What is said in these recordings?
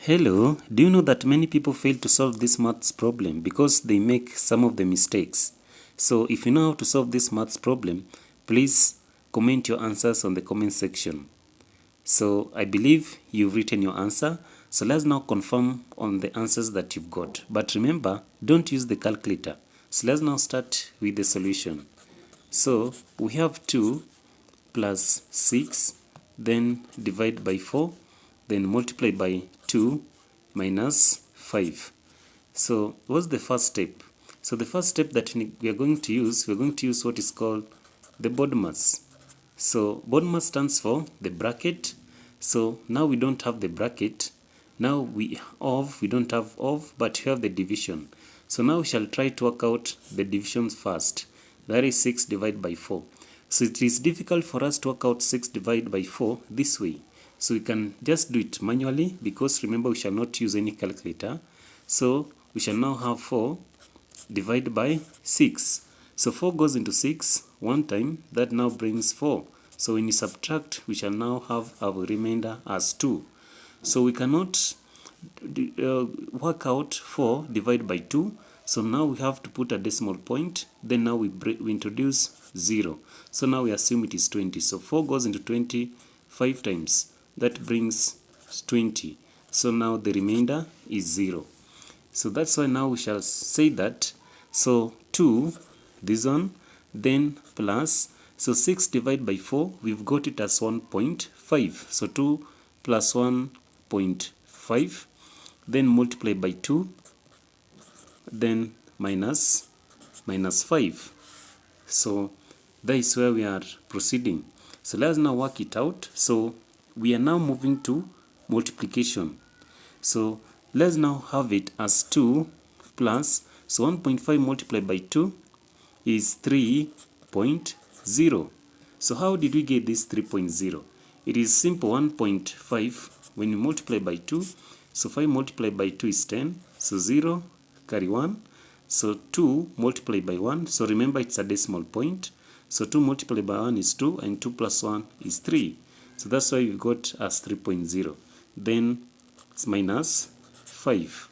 Hello, do you know that many people fail to solve this maths problem because they make some of the mistakes? So if you know how to solve this maths problem, please comment your answers on the comment section. So I believe you've written your answer. So let's now confirm on the answers that you've got. But remember, don't use the calculator. So let's now start with the solution. So we have 2 plus 6, then divide by 4, then multiply by 2 minus 5. So what's the first step? So the first step that we are going to use what is called the BODMAS. So BODMAS stands for the bracket. So now we don't have the bracket. Now we don't have of, but we have the division. So now we shall try to work out the divisions first. That is 6 divided by 4. So it is difficult for us to work out 6 divided by 4 this way. So we can just do it manually because remember we shall not use any calculator. So we shall now have 4 divided by 6. So 4 goes into 6 one time. That now brings 4. So when you subtract, we shall now have our remainder as 2. So we cannot work out 4 divided by 2. So now we have to put a decimal point. Then now we introduce 0. So now we assume it is 20. So 4 goes into 20 5 times. That brings 20. So now the remainder is 0. So that's why now we shall say that. So 2, this one, then plus. So 6 divided by 4, we've got it as 1.5. So 2 plus 1.5. Then multiply by 2. Then minus 5. So that is where we are proceeding. So let's now work it out. So we are now moving to multiplication. So let's now have it as 2 plus, so 1.5 multiplied by 2 is 3.0. So how did we get this 3.0? It is simple. 1.5 when you multiply by 2, so 5 multiplied by 2 is 10, so 0 carry 1, so 2 multiplied by 1, so remember it's a decimal point, so 2 multiplied by 1 is 2 and 2 plus 1 is 3. So that's why we got as 3.0. Then it's minus 5.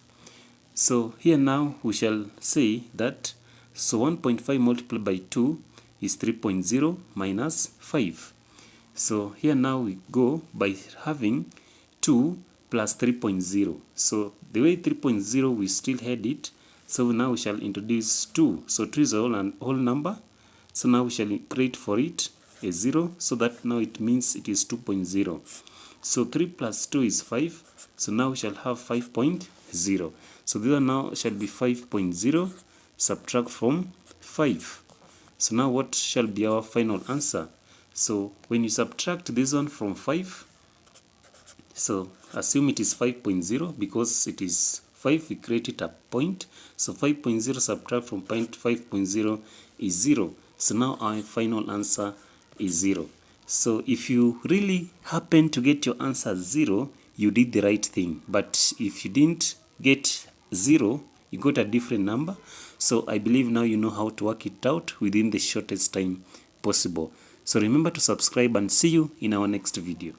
So here now we shall say that, so 1.5 multiplied by 2 is 3.0 minus 5. So here now we go by having 2 plus 3.0. So the way 3.0 we still had it. So now we shall introduce 2. So 2 is a whole number. So now we shall create for it a 0, so that now it means it is 2.0. So 3 plus 2 is 5. So now we shall have 5.0. So this one now shall be 5.0 subtract from 5. So now what shall be our final answer? So when you subtract this one from 5, so assume it is 5.0 because it is 5, we created a point. So 5.0 subtract from 5.0 is 0. So now our final answer is 0. So if you really happen to get your answer 0, you did the right thing. But if you didn't get 0, you got a different number. So I believe now you know how to work it out within the shortest time possible. So remember to subscribe and see you in our next video.